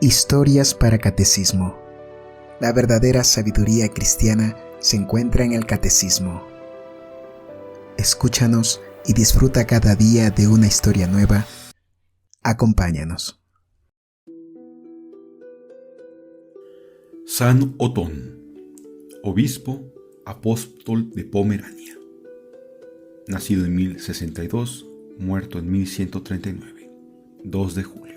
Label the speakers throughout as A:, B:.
A: Historias para Catecismo. La verdadera sabiduría cristiana se encuentra en el Catecismo. Escúchanos y disfruta cada día de una historia nueva. Acompáñanos.
B: San Otón, obispo, apóstol de Pomerania. Nacido en 1062, muerto en 1139, 2 de julio.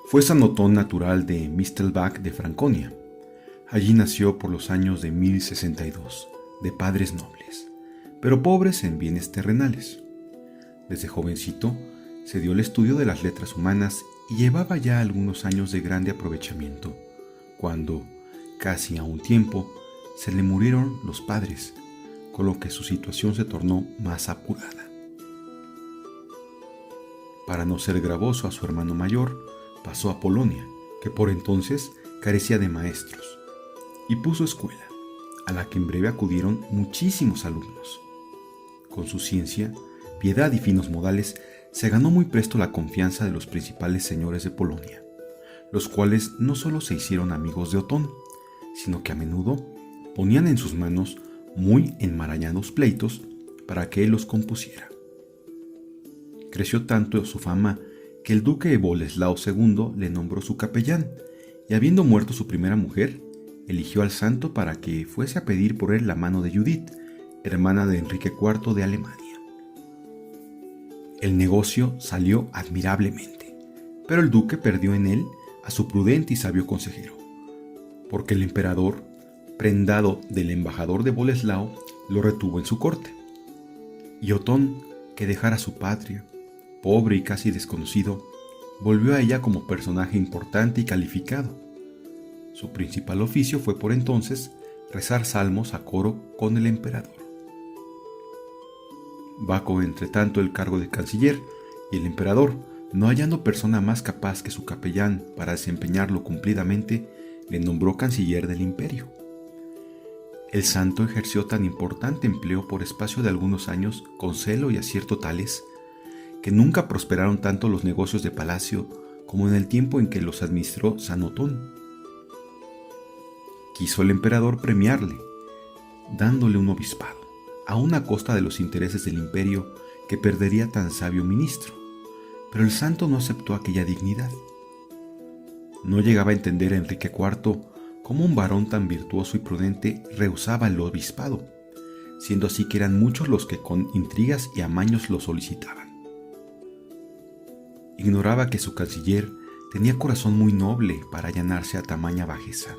B: Fue San Otón natural de Mistelbach de Franconia. Allí nació por los años de 1062, de padres nobles, pero pobres en bienes terrenales. Desde jovencito se dio el estudio de las letras humanas y llevaba ya algunos años de grande aprovechamiento, cuando, casi a un tiempo, se le murieron los padres, con lo que su situación se tornó más apurada. Para no ser gravoso a su hermano mayor, pasó a Polonia, que por entonces carecía de maestros, y puso escuela, a la que en breve acudieron muchísimos alumnos. Con su ciencia, piedad y finos modales, se ganó muy presto la confianza de los principales señores de Polonia, los cuales no solo se hicieron amigos de Otón, sino que a menudo ponían en sus manos muy enmarañados pleitos para que él los compusiera. Creció tanto su fama que el duque Boleslao II le nombró su capellán, y habiendo muerto su primera mujer, eligió al santo para que fuese a pedir por él la mano de Judith, hermana de Enrique IV de Alemania. El negocio salió admirablemente, pero el duque perdió en él a su prudente y sabio consejero, porque el emperador, prendado del embajador de Boleslao, lo retuvo en su corte. Y Otón, que dejara su patria, pobre y casi desconocido, volvió a ella como personaje importante y calificado. Su principal oficio fue por entonces rezar salmos a coro con el emperador. Vacó entre tanto el cargo de canciller, y el emperador, no hallando persona más capaz que su capellán para desempeñarlo cumplidamente, le nombró canciller del imperio. El santo ejerció tan importante empleo por espacio de algunos años con celo y acierto tales, que nunca prosperaron tanto los negocios de palacio como en el tiempo en que los administró San Otón. Quiso el emperador premiarle, dándole un obispado, aun a costa de los intereses del imperio que perdería tan sabio ministro, pero el santo no aceptó aquella dignidad. No llegaba a entender a Enrique IV cómo un varón tan virtuoso y prudente rehusaba el obispado, siendo así que eran muchos los que con intrigas y amaños lo solicitaban. Ignoraba que su canciller tenía corazón muy noble para allanarse a tamaña bajeza.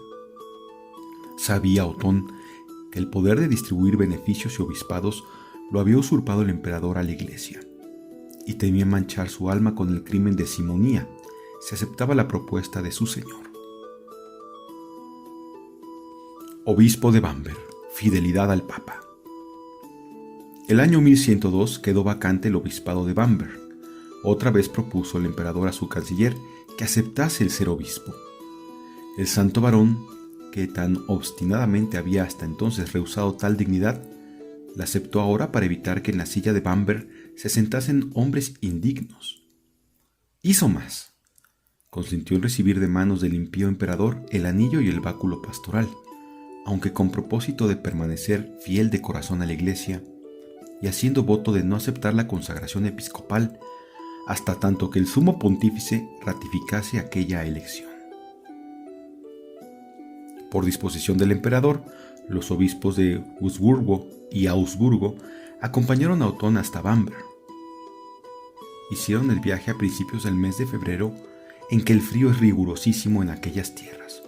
B: Sabía Otón que el poder de distribuir beneficios y obispados lo había usurpado el emperador a la iglesia, y temía manchar su alma con el crimen de simonía si aceptaba la propuesta de su señor. Obispo de Bamberg, fidelidad al Papa. El año 1102 quedó vacante el obispado de Bamberg. Otra vez propuso el emperador a su canciller que aceptase el ser obispo. El santo varón, que tan obstinadamente había hasta entonces rehusado tal dignidad, la aceptó ahora para evitar que en la silla de Bamberg se sentasen hombres indignos. Hizo más. Consintió en recibir de manos del impío emperador el anillo y el báculo pastoral, aunque con propósito de permanecer fiel de corazón a la iglesia, y haciendo voto de no aceptar la consagración episcopal hasta tanto que el sumo pontífice ratificase aquella elección. Por disposición del emperador, los obispos de Wurzburgo y Augsburgo acompañaron a Otón hasta Bamberg. Hicieron el viaje a principios del mes de febrero, en que el frío es rigurosísimo en aquellas tierras.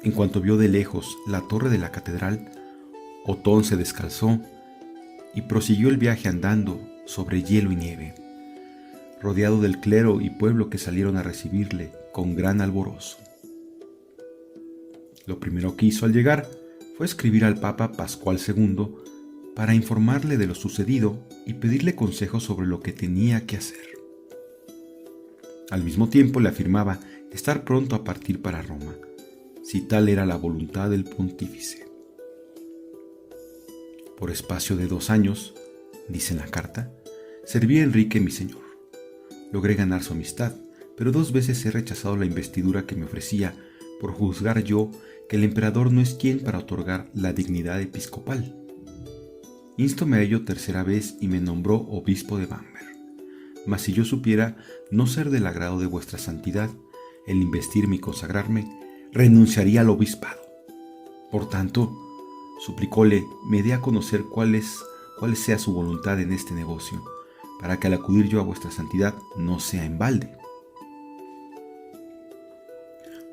B: En cuanto vio de lejos la torre de la catedral, Otón se descalzó y prosiguió el viaje andando sobre hielo y nieve, rodeado del clero y pueblo que salieron a recibirle con gran alborozo. Lo primero que hizo al llegar fue escribir al Papa Pascual II para informarle de lo sucedido y pedirle consejos sobre lo que tenía que hacer. Al mismo tiempo le afirmaba estar pronto a partir para Roma, si tal era la voluntad del pontífice. Por espacio de 2 años, dice en la carta, serví a Enrique mi señor. Logré ganar su amistad, pero 2 veces he rechazado la investidura que me ofrecía por juzgar yo que el emperador no es quien para otorgar la dignidad episcopal. Ístome a ello 3ª vez y me nombró obispo de Bamberg. Mas si yo supiera no ser del agrado de vuestra santidad el investirme y consagrarme, renunciaría al obispado. Por tanto, suplicóle me dé a conocer cuál sea su voluntad en este negocio, para que al acudir yo a vuestra santidad no sea en balde.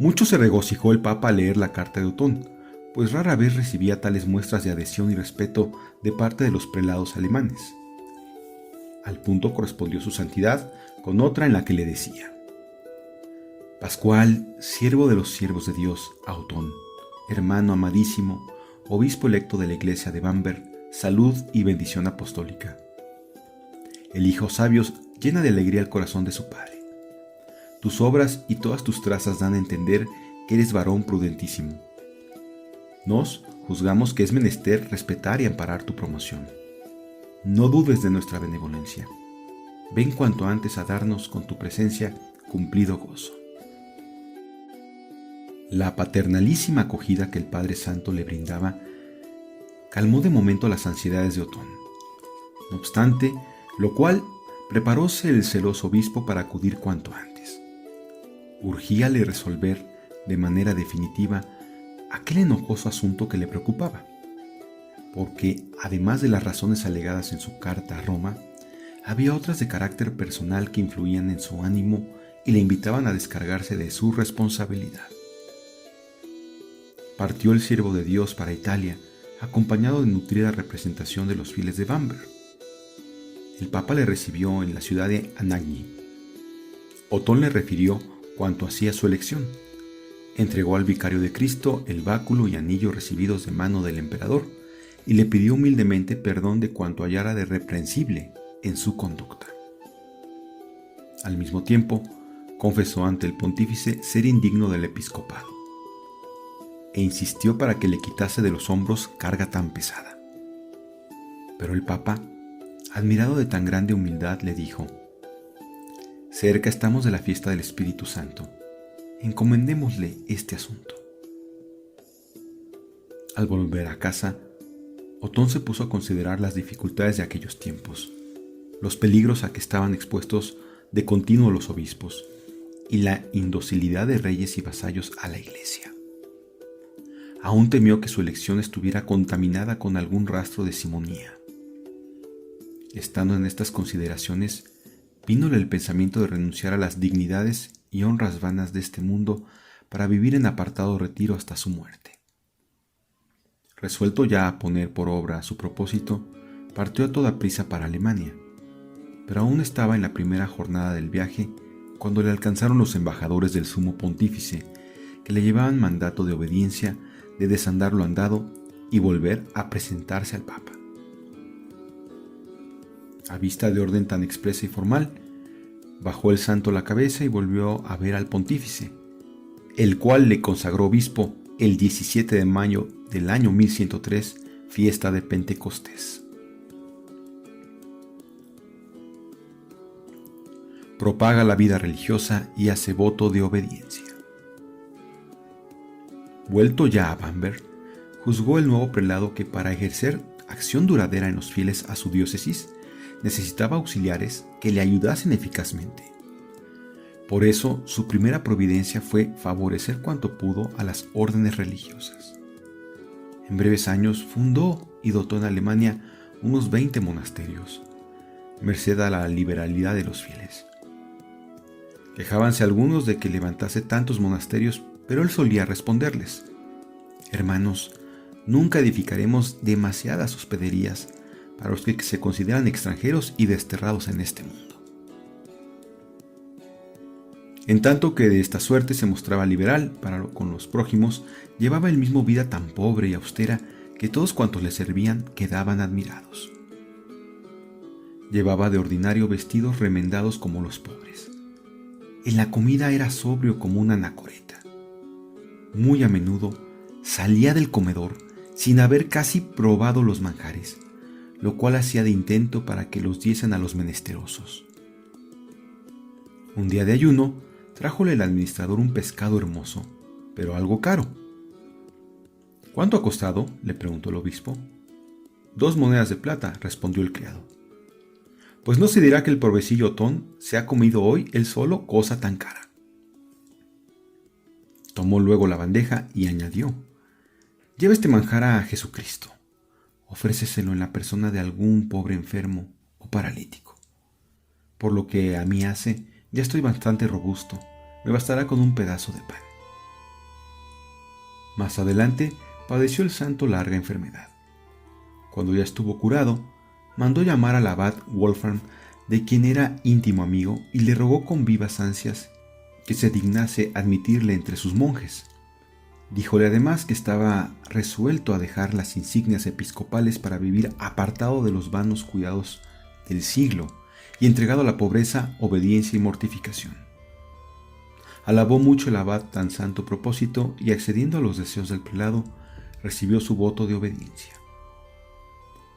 B: Mucho se regocijó el Papa al leer la carta de Otón, pues rara vez recibía tales muestras de adhesión y respeto de parte de los prelados alemanes. Al punto correspondió su santidad con otra en la que le decía: Pascual, siervo de los siervos de Dios, a Otón, hermano amadísimo, obispo electo de la iglesia de Bamberg, salud y bendición apostólica. El hijo sabio llena de alegría el corazón de su padre. Tus obras y todas tus trazas dan a entender que eres varón prudentísimo. Nos juzgamos que es menester respetar y amparar tu promoción. No dudes de nuestra benevolencia. Ven cuanto antes a darnos con tu presencia cumplido gozo. La paternalísima acogida que el Padre Santo le brindaba calmó de momento las ansiedades de Otón. No obstante, lo cual preparóse el celoso obispo para acudir cuanto antes. Urgíale resolver de manera definitiva aquel enojoso asunto que le preocupaba, porque además de las razones alegadas en su carta a Roma, había otras de carácter personal que influían en su ánimo y le invitaban a descargarse de su responsabilidad. Partió el siervo de Dios para Italia, acompañado de nutrida representación de los fieles de Bamberg. El Papa le recibió en la ciudad de Anagni. Otón le refirió cuanto hacía su elección. Entregó al vicario de Cristo el báculo y anillo recibidos de mano del emperador y le pidió humildemente perdón de cuanto hallara de reprensible en su conducta. Al mismo tiempo, confesó ante el pontífice ser indigno del episcopado e insistió para que le quitase de los hombros carga tan pesada. Pero el Papa, admirado de tan grande humildad, le dijo: cerca estamos de la fiesta del Espíritu Santo, encomendémosle este asunto. Al volver a casa, Otón se puso a considerar las dificultades de aquellos tiempos, los peligros a que estaban expuestos de continuo los obispos y la indocilidad de reyes y vasallos a la Iglesia. Aún temió que su elección estuviera contaminada con algún rastro de simonía. Estando en estas consideraciones, vínole el pensamiento de renunciar a las dignidades y honras vanas de este mundo para vivir en apartado retiro hasta su muerte. Resuelto ya a poner por obra su propósito, partió a toda prisa para Alemania, pero aún estaba en la primera jornada del viaje cuando le alcanzaron los embajadores del sumo pontífice, que le llevaban mandato de obediencia, de desandar lo andado y volver a presentarse al Papa. A vista de orden tan expresa y formal, bajó el santo la cabeza y volvió a ver al pontífice, el cual le consagró obispo el 17 de mayo del año 1103, fiesta de Pentecostés. Propaga la vida religiosa y hace voto de obediencia. Vuelto ya a Bamberg, juzgó el nuevo prelado que para ejercer acción duradera en los fieles a su diócesis, necesitaba auxiliares que le ayudasen eficazmente. Por eso, su primera providencia fue favorecer cuanto pudo a las órdenes religiosas. En breves años fundó y dotó en Alemania unos 20 monasterios, merced a la liberalidad de los fieles. Quejábanse algunos de que levantase tantos monasterios, pero él solía responderles: hermanos, nunca edificaremos demasiadas hospederías para los que se consideran extranjeros y desterrados en este mundo. En tanto que de esta suerte se mostraba liberal para con los prójimos, llevaba él mismo vida tan pobre y austera que todos cuantos le servían quedaban admirados. Llevaba de ordinario vestidos remendados como los pobres. En la comida era sobrio como una anacoreta. Muy a menudo salía del comedor sin haber casi probado los manjares, lo cual hacía de intento para que los diesen a los menesterosos. Un día de ayuno, trájole el administrador un pescado hermoso, pero algo caro. ¿Cuánto ha costado?, le preguntó el obispo. 2 monedas de plata, respondió el criado. Pues no se dirá que el provecillo Otón se ha comido hoy él solo cosa tan cara. Tomó luego la bandeja y añadió: lleva este manjar a Jesucristo. Ofréceselo en la persona de algún pobre enfermo o paralítico. Por lo que a mí hace, ya estoy bastante robusto, me bastará con un pedazo de pan. Más adelante padeció el santo larga enfermedad. Cuando ya estuvo curado, mandó llamar al abad Wolfram, de quien era íntimo amigo, y le rogó con vivas ansias que se dignase admitirle entre sus monjes. Díjole además que estaba resuelto a dejar las insignias episcopales para vivir apartado de los vanos cuidados del siglo y entregado a la pobreza, obediencia y mortificación. Alabó mucho el abad tan santo propósito y, accediendo a los deseos del prelado, recibió su voto de obediencia.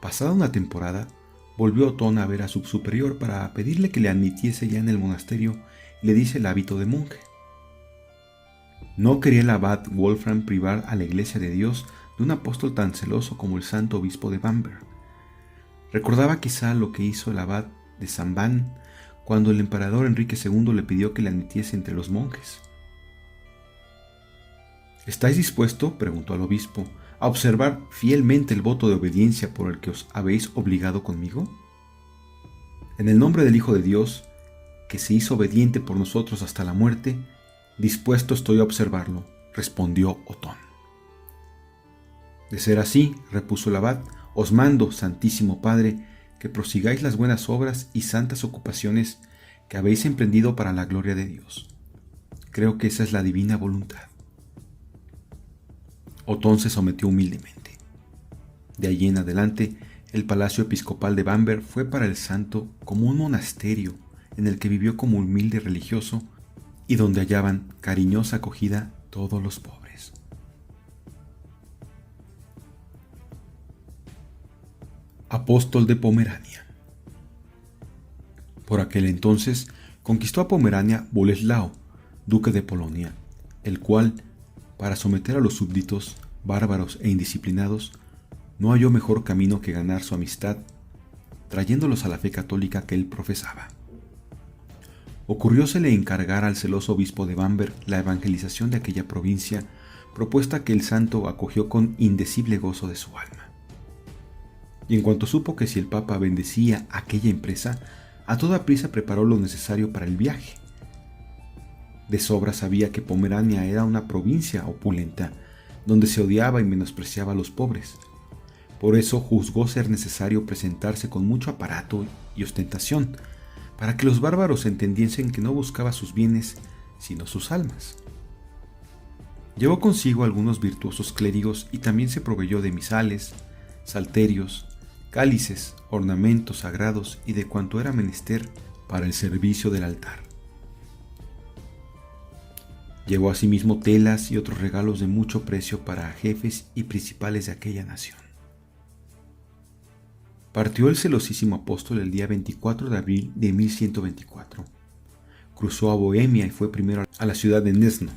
B: Pasada una temporada, volvió Otón a ver a su superior para pedirle que le admitiese ya en el monasterio y le diese el hábito de monje. No quería el abad Wolfram privar a la Iglesia de Dios de un apóstol tan celoso como el santo obispo de Bamberg. Recordaba quizá lo que hizo el abad de San Van cuando el emperador Enrique II le pidió que le admitiese entre los monjes. ¿Estáis dispuesto?, preguntó al obispo, ¿a observar fielmente el voto de obediencia por el que os habéis obligado conmigo? En el nombre del Hijo de Dios, que se hizo obediente por nosotros hasta la muerte, dispuesto estoy a observarlo, respondió Otón. De ser así, repuso el abad, os mando, Santísimo Padre, que prosigáis las buenas obras y santas ocupaciones que habéis emprendido para la gloria de Dios. Creo que esa es la divina voluntad. Otón se sometió humildemente. De allí en adelante, el palacio episcopal de Bamberg fue para el santo como un monasterio en el que vivió como humilde religioso y donde hallaban cariñosa acogida todos los pobres. Apóstol de Pomerania. Por aquel entonces conquistó a Pomerania Boleslao, duque de Polonia, el cual, para someter a los súbditos, bárbaros e indisciplinados, no halló mejor camino que ganar su amistad, trayéndolos a la fe católica que él profesaba. Ocurriósele encargar al celoso obispo de Bamberg la evangelización de aquella provincia, propuesta que el santo acogió con indecible gozo de su alma. Y en cuanto supo que si el Papa bendecía aquella empresa, a toda prisa preparó lo necesario para el viaje. De sobra sabía que Pomerania era una provincia opulenta, donde se odiaba y menospreciaba a los pobres. Por eso juzgó ser necesario presentarse con mucho aparato y ostentación, para que los bárbaros entendiesen que no buscaba sus bienes, sino sus almas. Llevó consigo algunos virtuosos clérigos y también se proveyó de misales, salterios, cálices, ornamentos sagrados y de cuanto era menester para el servicio del altar. Llevó asimismo telas y otros regalos de mucho precio para jefes y principales de aquella nación. Partió el celosísimo apóstol el día 24 de abril de 1124. Cruzó a Bohemia y fue primero a la ciudad de Gniezno,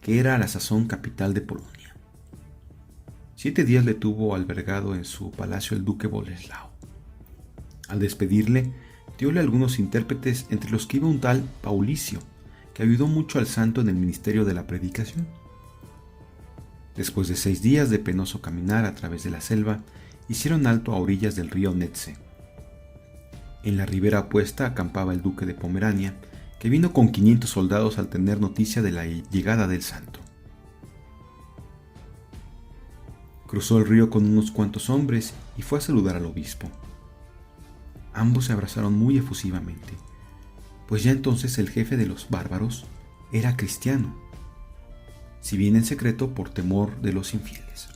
B: que era a la sazón capital de Polonia. 7 días le tuvo albergado en su palacio el duque Boleslao. Al despedirle, dióle algunos intérpretes, entre los que iba un tal Paulicio, que ayudó mucho al santo en el ministerio de la predicación. Después de 6 días de penoso caminar a través de la selva, hicieron alto a orillas del río Netze. En la ribera opuesta acampaba el duque de Pomerania, que vino con 500 soldados al tener noticia de la llegada del santo. Cruzó el río con unos cuantos hombres y fue a saludar al obispo. Ambos se abrazaron muy efusivamente, pues ya entonces el jefe de los bárbaros era cristiano, si bien en secreto por temor de los infieles.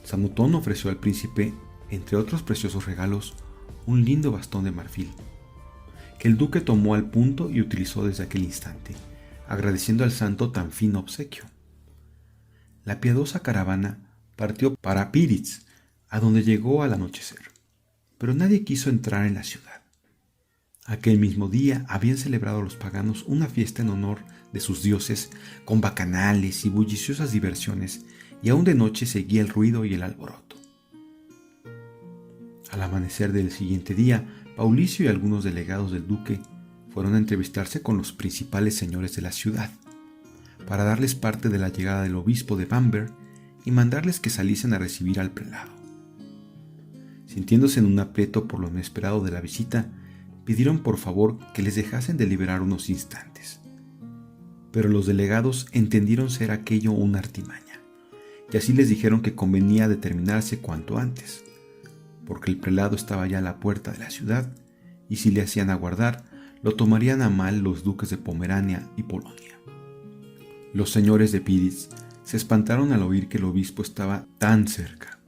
B: San Otón ofreció al príncipe, entre otros preciosos regalos, un lindo bastón de marfil, que el duque tomó al punto y utilizó desde aquel instante, agradeciendo al santo tan fino obsequio. La piadosa caravana partió para Píritz, a donde llegó al anochecer, pero nadie quiso entrar en la ciudad. Aquel mismo día habían celebrado los paganos una fiesta en honor de sus dioses, con bacanales y bulliciosas diversiones, y aún de noche seguía el ruido y el alboroto. Al amanecer del siguiente día, Paulicio y algunos delegados del duque fueron a entrevistarse con los principales señores de la ciudad, para darles parte de la llegada del obispo de Bamberg y mandarles que saliesen a recibir al prelado. Sintiéndose en un aprieto por lo inesperado de la visita, pidieron por favor que les dejasen deliberar unos instantes. Pero los delegados entendieron ser aquello una artimaña, y así les dijeron que convenía determinarse cuanto antes, porque el prelado estaba ya a la puerta de la ciudad, y si le hacían aguardar, lo tomarían a mal los duques de Pomerania y Polonia. Los señores de Piditz se espantaron al oír que el obispo estaba tan cerca.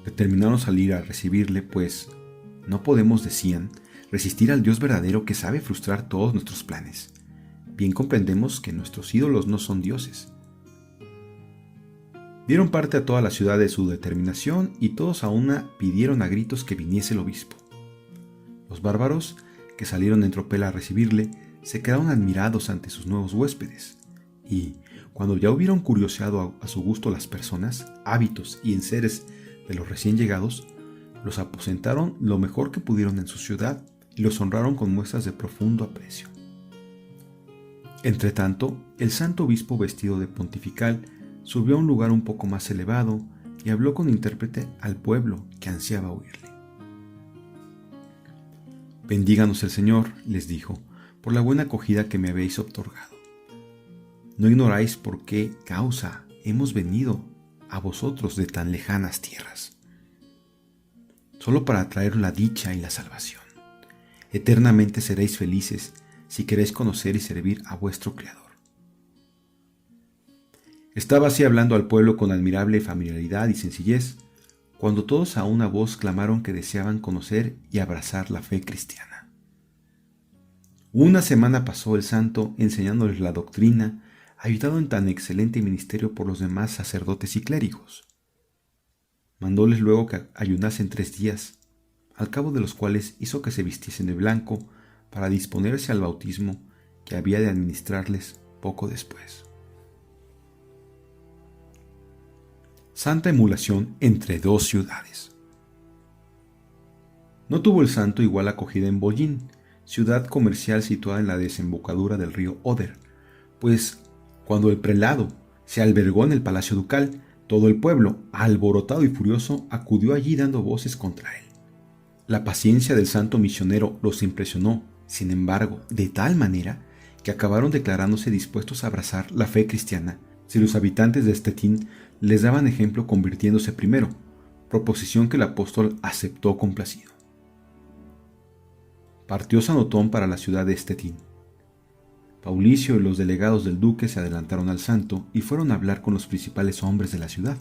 B: Determinaron salir a recibirle, pues no podemos, decían, resistir al Dios verdadero que sabe frustrar todos nuestros planes. Bien comprendemos que nuestros ídolos no son dioses. Dieron parte a toda la ciudad de su determinación y todos a una pidieron a gritos que viniese el obispo. Los bárbaros, que salieron en tropel a recibirle, se quedaron admirados ante sus nuevos huéspedes, y, cuando ya hubieron curioseado a su gusto las personas, hábitos y enseres de los recién llegados, los aposentaron lo mejor que pudieron en su ciudad y los honraron con muestras de profundo aprecio. Entretanto, el santo obispo vestido de pontifical subió a un lugar un poco más elevado y habló con intérprete al pueblo que ansiaba oírle. «Bendíganos el Señor», les dijo, «por la buena acogida que me habéis otorgado. No ignoráis por qué causa hemos venido a vosotros de tan lejanas tierras, solo para traer la dicha y la salvación. Eternamente seréis felices si queréis conocer y servir a vuestro Creador». Estaba así hablando al pueblo con admirable familiaridad y sencillez, cuando todos a una voz clamaron que deseaban conocer y abrazar la fe cristiana. Una semana pasó el santo enseñándoles la doctrina, ayudado en tan excelente ministerio por los demás sacerdotes y clérigos. Mandóles luego que ayunasen 3 días, al cabo de los cuales hizo que se vistiesen de blanco para disponerse al bautismo que había de administrarles poco después. Santa emulación entre 2 ciudades. No tuvo el santo igual acogida en Bollín, ciudad comercial situada en la desembocadura del río Oder, pues cuando el prelado se albergó en el palacio ducal, todo el pueblo, alborotado y furioso, acudió allí dando voces contra él. La paciencia del santo misionero los impresionó, sin embargo, de tal manera que acabaron declarándose dispuestos a abrazar la fe cristiana si los habitantes de Stettin les daban ejemplo convirtiéndose primero, proposición que el apóstol aceptó complacido. Partió San Otón para la ciudad de Stettin. Paulicio y los delegados del duque se adelantaron al santo y fueron a hablar con los principales hombres de la ciudad,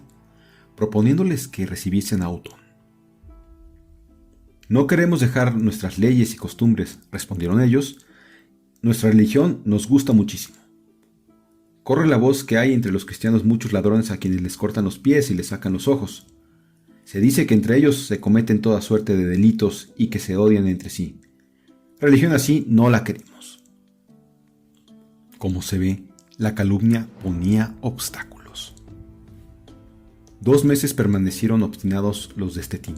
B: proponiéndoles que recibiesen a Otón. «No queremos dejar nuestras leyes y costumbres», respondieron ellos. «Nuestra religión nos gusta muchísimo. Corre la voz que hay entre los cristianos muchos ladrones a quienes les cortan los pies y les sacan los ojos. Se dice que entre ellos se cometen toda suerte de delitos y que se odian entre sí. Religión así no la queremos». Como se ve, la calumnia ponía obstáculos. 2 meses permanecieron obstinados los de Stettin.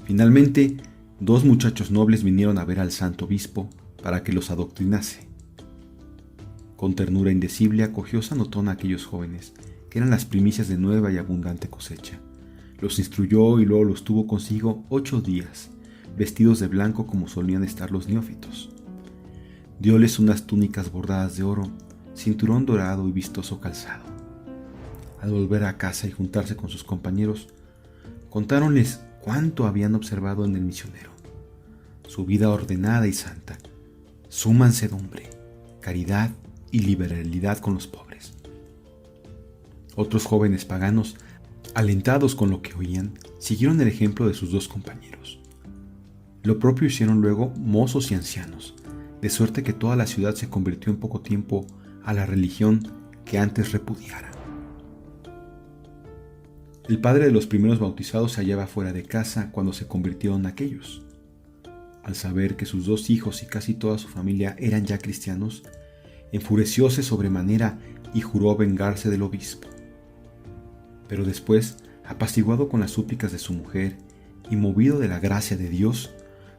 B: Finalmente, 2 muchachos nobles vinieron a ver al santo obispo para que los adoctrinase. Con ternura indecible acogió San Otón a aquellos jóvenes, que eran las primicias de nueva y abundante cosecha. Los instruyó y luego los tuvo consigo 8 días, vestidos de blanco como solían estar los neófitos. Dióles unas túnicas bordadas de oro, cinturón dorado y vistoso calzado. Al volver a casa y juntarse con sus compañeros, contáronles cuánto habían observado en el misionero: su vida ordenada y santa, su mansedumbre, caridad y liberalidad con los pobres. Otros jóvenes paganos, alentados con lo que oían, siguieron el ejemplo de sus 2 compañeros. Lo propio hicieron luego mozos y ancianos, de suerte que toda la ciudad se convirtió en poco tiempo a la religión que antes repudiara. El padre de los primeros bautizados se hallaba fuera de casa cuando se convirtieron aquellos. Al saber que sus 2 hijos y casi toda su familia eran ya cristianos, enfurecióse sobremanera y juró vengarse del obispo. Pero después, apaciguado con las súplicas de su mujer y movido de la gracia de Dios,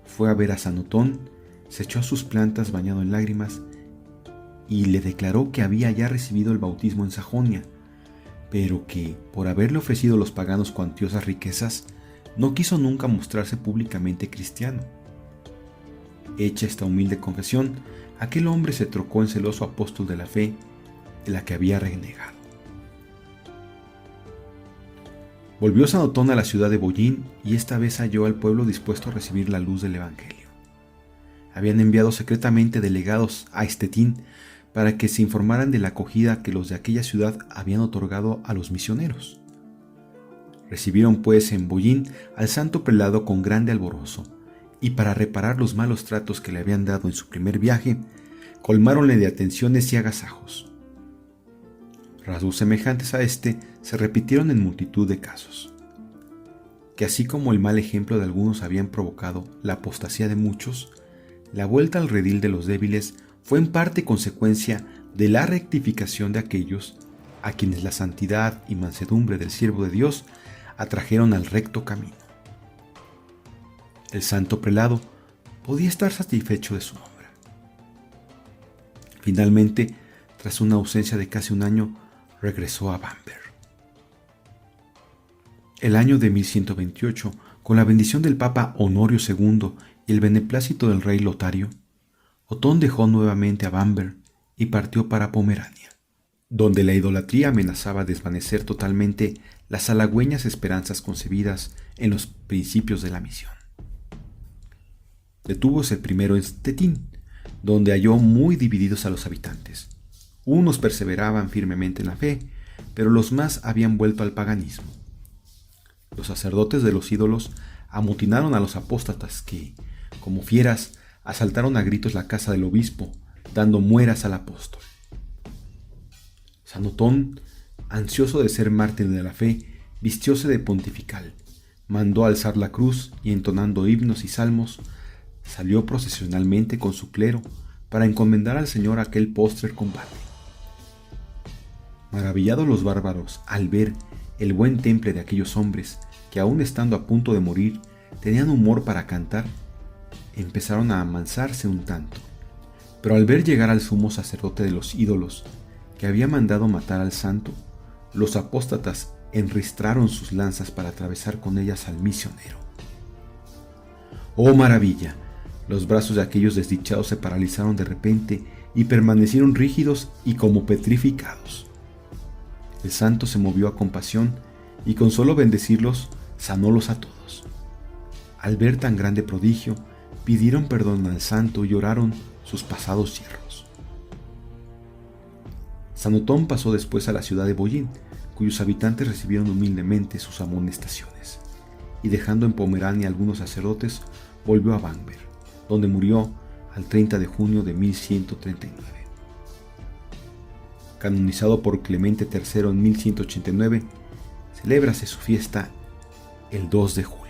B: fue a ver a San Otón, se echó a sus plantas bañado en lágrimas y le declaró que había ya recibido el bautismo en Sajonia, pero que, por haberle ofrecido los paganos cuantiosas riquezas, no quiso nunca mostrarse públicamente cristiano. Hecha esta humilde confesión, aquel hombre se trocó en celoso apóstol de la fe de la que había renegado. Volvió San Otón a la ciudad de Bollín y esta vez halló al pueblo dispuesto a recibir la luz del Evangelio. Habían enviado secretamente delegados a Estetín para que se informaran de la acogida que los de aquella ciudad habían otorgado a los misioneros. Recibieron pues en Bollín al santo prelado con grande alborozo, y para reparar los malos tratos que le habían dado en su primer viaje, colmáronle de atenciones y agasajos. Rasgos semejantes a este se repitieron en multitud de casos, que así como el mal ejemplo de algunos habían provocado la apostasía de muchos, la vuelta al redil de los débiles fue en parte consecuencia de la rectificación de aquellos a quienes la santidad y mansedumbre del siervo de Dios atrajeron al recto camino. El santo prelado podía estar satisfecho de su obra. Finalmente, tras una ausencia de casi un año, regresó a Bamberg. El año de 1128, con la bendición del Papa Honorio II y el beneplácito del rey Lotario, Otón dejó nuevamente a Bamberg y partió para Pomerania, donde la idolatría amenazaba desvanecer totalmente las halagüeñas esperanzas concebidas en los principios de la misión. Detúvose primero en Stettin, donde halló muy divididos a los habitantes. Unos perseveraban firmemente en la fe, pero los más habían vuelto al paganismo. Los sacerdotes de los ídolos amotinaron a los apóstatas que, como fieras, asaltaron a gritos la casa del obispo, dando mueras al apóstol. San Otón, ansioso de ser mártir de la fe, vistióse de pontifical, mandó alzar la cruz y, entonando himnos y salmos, salió procesionalmente con su clero para encomendar al Señor aquel postrer combate. Maravillados los bárbaros al ver el buen temple de aquellos hombres que, aun estando a punto de morir, tenían humor para cantar, empezaron a amansarse un tanto, pero al ver llegar al sumo sacerdote de los ídolos, que había mandado matar al santo, los apóstatas enristraron sus lanzas para atravesar con ellas al misionero. ¡Oh maravilla! Los brazos de aquellos desdichados se paralizaron de repente y permanecieron rígidos y como petrificados. El santo se movió a compasión y con solo bendecirlos sanólos a todos. Al ver tan grande prodigio, pidieron perdón al santo y lloraron sus pasados yerros. San Otón pasó después a la ciudad de Bollín, cuyos habitantes recibieron humildemente sus amonestaciones, y dejando en Pomerania algunos sacerdotes, volvió a Bamberg, donde murió al 30 de junio de 1139. Canonizado por Clemente III en 1189, celébrase su fiesta el 2 de julio.